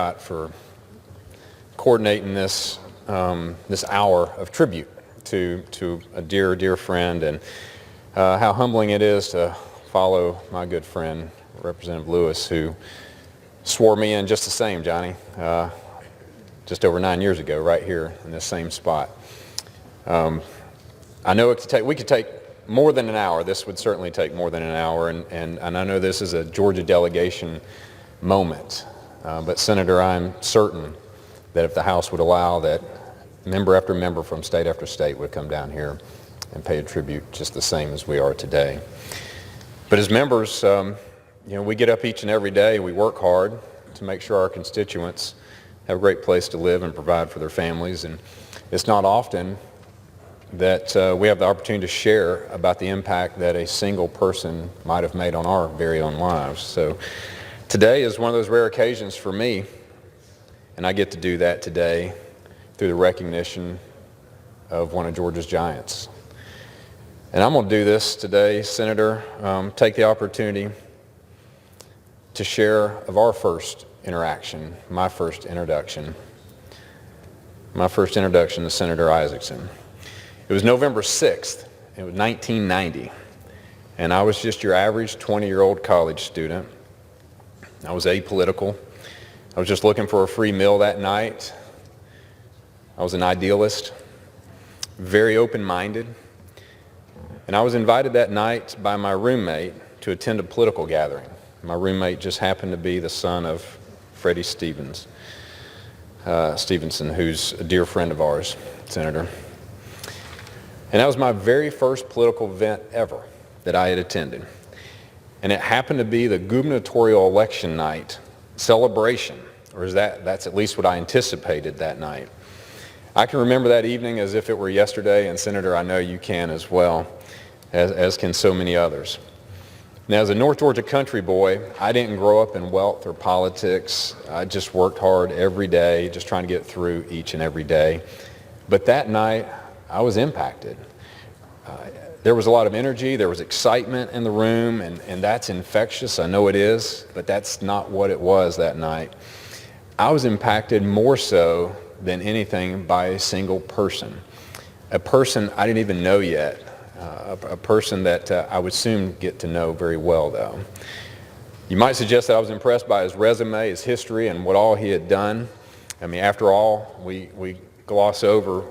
Scott for coordinating this this hour of tribute to a dear, dear friend, and how humbling it is to follow my good friend, Representative Lewis, who swore me in just the same, Johnny, just over 9 years ago, right here in this same spot. I know we could take more than an hour. This would certainly take more than an hour, and I know this is a Georgia delegation moment, but Senator, I'm certain that if the House would allow, that member after member from state after state would come down here and pay a tribute just the same as we are today. But as members, we get up each and every day, we work hard to make sure our constituents have a great place to live and provide for their families, and it's not often that we have the opportunity to share about the impact that a single person might have made on our very own lives. So today is one of those rare occasions for me, and I get to do that today through the recognition of one of Georgia's giants. And I'm going to do this today, Senator, take the opportunity to share of our first interaction, my first introduction to Senator Isakson. It was November 6th, it was 1990, and I was just your average 20-year-old college student. I was apolitical. I was just looking for a free meal that night. I was an idealist, very open-minded, and I was invited that night by my roommate to attend a political gathering. My roommate just happened to be the son of Freddie Stevenson, who's a dear friend of ours, Senator. And that was my very first political event ever that I had attended. And it happened to be the gubernatorial election night celebration, or that's at least what I anticipated that night. I can remember that evening as if it were yesterday, and Senator, I know you can as well, as can so many others. Now, as a North Georgia country boy, I didn't grow up in wealth or politics. I just worked hard every day, just trying to get through each and every day. But that night, I was impacted. There was a lot of energy, there was excitement in the room, and that's infectious, I know it is, but that's not what it was that night. I was impacted more so than anything by a single person, a person I didn't even know yet, a person that I would soon get to know very well, though. You might suggest that I was impressed by his resume, his history, and what all he had done. I mean, after all, we gloss over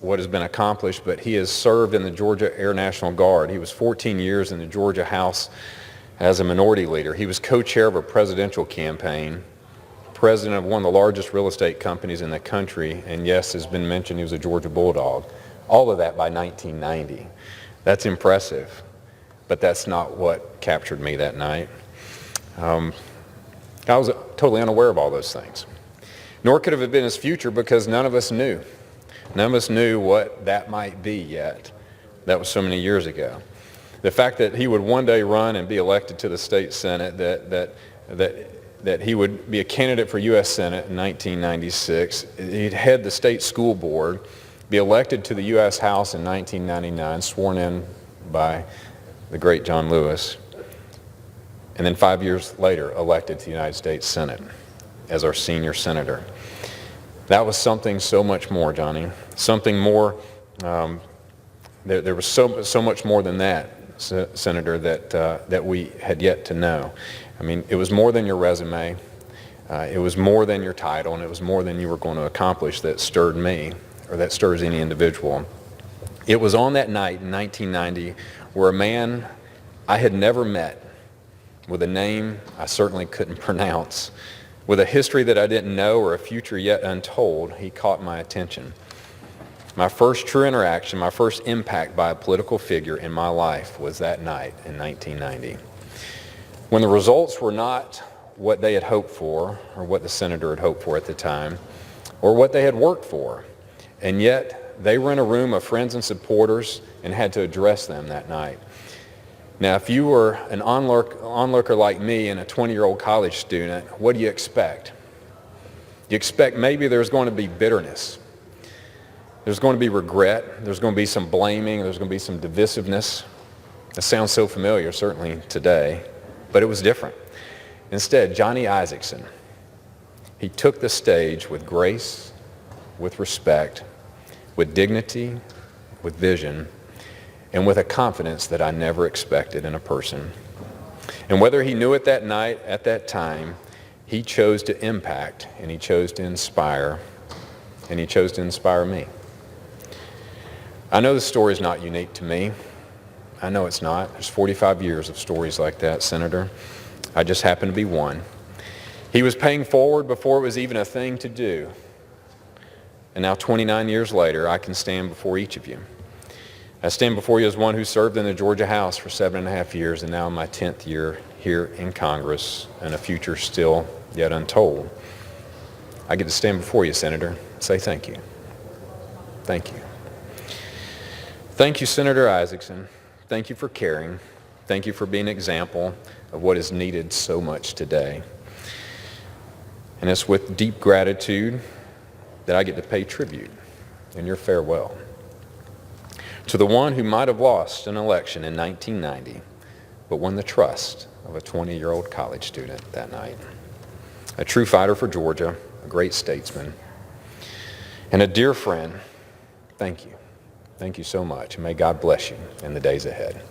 what has been accomplished, but he has served in the Georgia Air National Guard. He was 14 years in the Georgia House as a minority leader. He was co-chair of a presidential campaign, president of one of the largest real estate companies in the country, and yes, has been mentioned, he was a Georgia Bulldog. All of that by 1990. That's impressive, but that's not what captured me that night. I was totally unaware of all those things. Nor could it have been his future, because none of us knew. None of us knew what that might be yet. That was so many years ago. The fact that he would one day run and be elected to the state Senate, that he would be a candidate for U.S. Senate in 1996, he'd head the state school board, be elected to the U.S. House in 1999, sworn in by the great John Lewis, and then 5 years later elected to the United States Senate as our senior senator. That was something so much more, Johnny. Something more, there was so much more than that, Senator, that we had yet to know. I mean, it was more than your resume. It was more than your title, and it was more than you were going to accomplish that stirred me, or that stirs any individual. It was on that night in 1990 where a man I had never met, with a name I certainly couldn't pronounce, with a history that I didn't know or a future yet untold, he caught my attention. My first true interaction, my first impact by a political figure in my life was that night in 1990. When the results were not what they had hoped for, or what the senator had hoped for at the time, or what they had worked for, and yet they were in a room of friends and supporters and had to address them that night. Now, if you were an onlooker like me and a 20-year-old college student, what do you expect? You expect maybe there's going to be bitterness. There's going to be regret. There's going to be some blaming. There's going to be some divisiveness. It sounds so familiar, certainly today, but it was different. Instead, Johnny Isakson, He took the stage with grace, with respect, with dignity, with vision, and with a confidence that I never expected in a person. And whether he knew it that night, at that time, he chose to impact, and he chose to inspire, and he chose to inspire me. I know the story is not unique to me. I know it's not. There's 45 years of stories like that, Senator. I just happen to be one. He was paying forward before it was even a thing to do. And now 29 years later, I can stand before each of you. I stand before you as one who served in the Georgia House for 7.5 years, and now in my 10th year here in Congress, and a future still yet untold. I get to stand before you, Senator, and say thank you. Thank you. Thank you, Senator Isakson. Thank you for caring. Thank you for being an example of what is needed so much today. And it's with deep gratitude that I get to pay tribute in your farewell to the one who might have lost an election in 1990, but won the trust of a 20-year-old college student that night. A true fighter for Georgia, a great statesman, and a dear friend. Thank you. Thank you so much, and may God bless you in the days ahead.